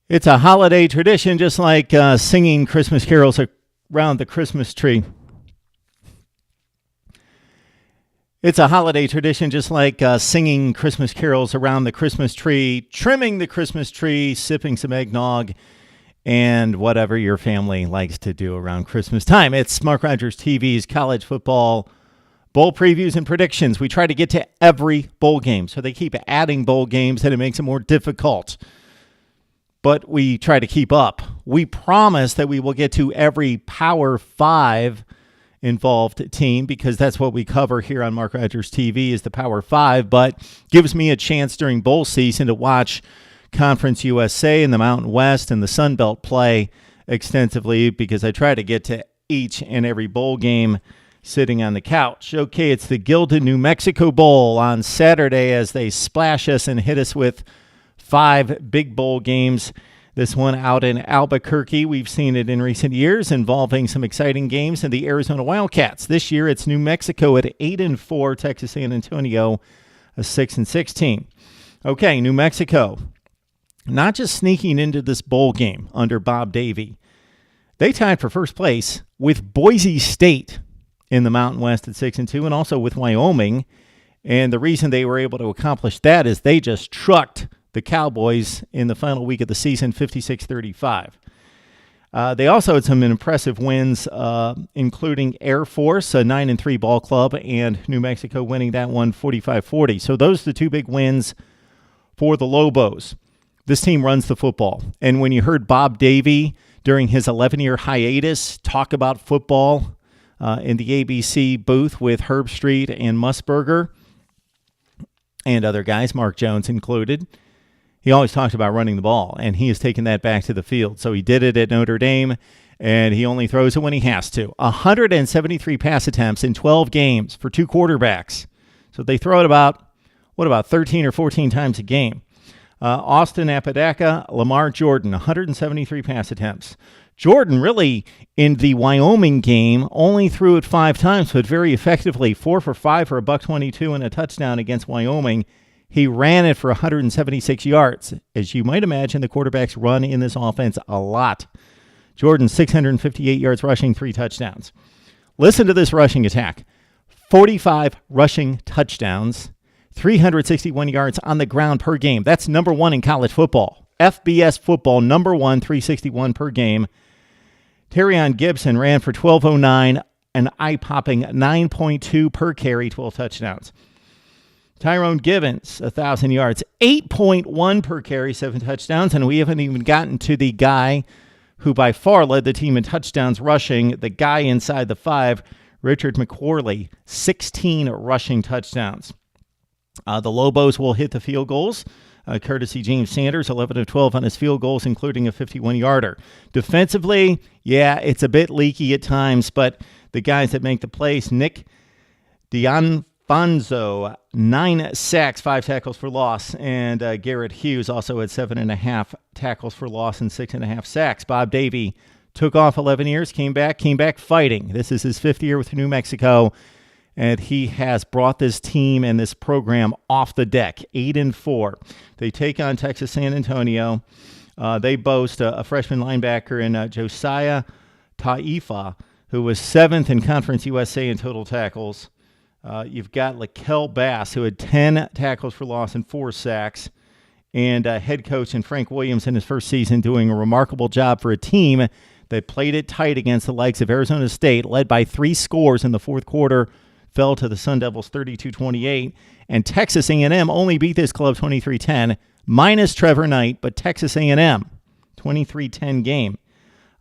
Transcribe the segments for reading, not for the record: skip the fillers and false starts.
It's a holiday tradition, just like singing Christmas carols around the Christmas tree. It's a holiday tradition, just like singing Christmas carols around the Christmas tree, trimming the Christmas tree, sipping some eggnog, and whatever your family likes to do around Christmas time. It's Mark Rogers TV's college football bowl previews and predictions. We try to get to every bowl game, so they keep adding bowl games, and it makes it more difficult. But we try to keep up. We promise that we will get to every Power 5 involved team, because that's what we cover here on Mark Rogers TV is the Power 5, but gives me a chance during bowl season to watch Conference USA and the Mountain West and the Sun Belt play extensively, because I try to get to each and every bowl game sitting on the couch. Okay, it's the Gilded New Mexico Bowl on Saturday as they splash us and hit us with 5 big bowl games. This one out in Albuquerque. We've seen it in recent years, involving some exciting games in the Arizona Wildcats. This year, it's New Mexico at 8-4, Texas San Antonio, a 6-6 team. Okay, New Mexico, not just sneaking into this bowl game under Bob Davie. They tied for first place with Boise State in the Mountain West at 6-2, and also with Wyoming. And the reason they were able to accomplish that is they just trucked the Cowboys in the final week of the season, 56-35. They also had some impressive wins, including Air Force, a 9-3 ball club, and New Mexico winning that one 45-40. So those are the 2 big wins for the Lobos. This team runs the football. And when you heard Bob Davie during his 11-year hiatus talk about football in the ABC booth with Herb Street and Musburger and other guys, Mark Jones included, he always talked about running the ball, and he has taken that back to the field. So he did it at Notre Dame, and he only throws it when he has to. 173 pass attempts in 12 games for 2 quarterbacks. So they throw it about 13 or 14 times a game. Austin Apodaca, Lamar Jordan, 173 pass attempts. Jordan really, in the Wyoming game, only threw it 5 times, but very effectively, 4 for 5 for $122 and a touchdown against Wyoming. He ran it for 176 yards. As you might imagine, the quarterbacks run in this offense a lot. Jordan, 658 yards rushing, 3 touchdowns. Listen to this rushing attack. 45 rushing touchdowns, 361 yards on the ground per game. That's number 1 in college football. FBS football, number 1, 361 per game. Terrion Gibson ran for 1209, an eye-popping 9.2 per carry, 12 touchdowns. Tyrone Givens, 1,000 yards, 8.1 per carry, 7 touchdowns. And we haven't even gotten to the guy who by far led the team in touchdowns rushing, the guy inside the 5, Richard McQuarrie, 16 rushing touchdowns. The Lobos will hit the field goals, courtesy James Sanders, 11 of 12 on his field goals, including a 51-yarder. Defensively, yeah, it's a bit leaky at times, but the guys that make the plays, Nick D'Anfonso, 9 sacks, 5 tackles for loss, and Garrett Hughes also had 7.5 tackles for loss and 6.5 sacks. Bob Davie took off 11 years, came back fighting. This is his 5th year with New Mexico, and he has brought this team and this program off the deck, 8-4. They take on Texas San Antonio. They boast a freshman linebacker in Josiah Taifa, who was 7th in Conference USA in total tackles. You've got Lakel Bass, who had 10 tackles for loss and 4 sacks. And head coach and Frank Williams in his first season doing a remarkable job for a team that played it tight against the likes of Arizona State, led by 3 scores in the fourth quarter, fell to the Sun Devils 32-28. And Texas A&M only beat this club 23-10, minus Trevor Knight, but Texas A&M, 23-10 game.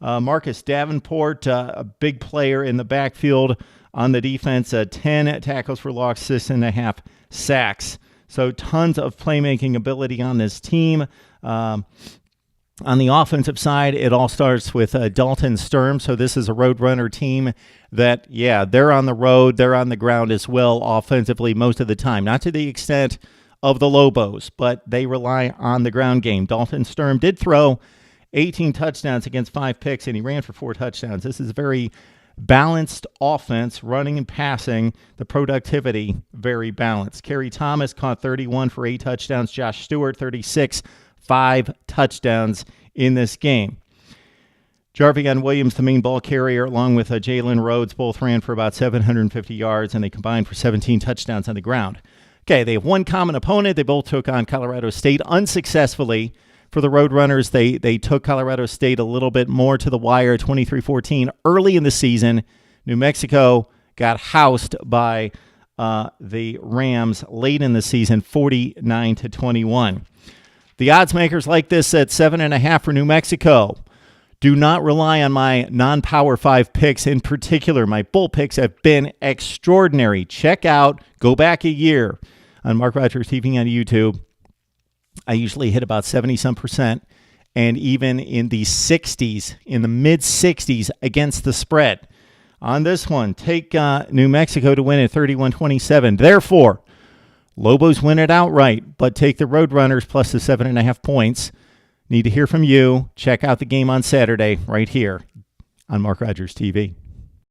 Marcus Davenport, a big player in the backfield on the defense, 10 tackles for loss, 6.5 sacks. So tons of playmaking ability on this team. On the offensive side, it all starts with Dalton Sturm. So this is a Roadrunner team that, yeah, they're on the road, they're on the ground as well offensively most of the time. Not to the extent of the Lobos, but they rely on the ground game. Dalton Sturm did throw 18 touchdowns against 5 picks, and he ran for 4 touchdowns. This is a very balanced offense, running and passing. The productivity, very balanced. Kerry Thomas caught 31 for 8 touchdowns. Josh Stewart, 36, 5 touchdowns in this game. Jarvion Williams, the main ball carrier, along with Jalen Rhodes, both ran for about 750 yards, and they combined for 17 touchdowns on the ground. Okay, they have one common opponent. They both took on Colorado State unsuccessfully. For the Roadrunners, they took Colorado State a little bit more to the wire, 23-14, early in the season. New Mexico got housed by the Rams late in the season, 49-21. The odds makers like this at 7.5 for New Mexico. Do not rely on my non-Power 5 picks in particular. My bull picks have been extraordinary. Go back a year on Mark Rogers TV on YouTube. I usually hit about 70-some%, and even in the 60s, in the mid-60s against the spread. On this one, take New Mexico to win at 31-27. Therefore, Lobos win it outright, but take the Roadrunners plus the 7.5 points. Need to hear from you. Check out the game on Saturday right here on Mark Rogers TV.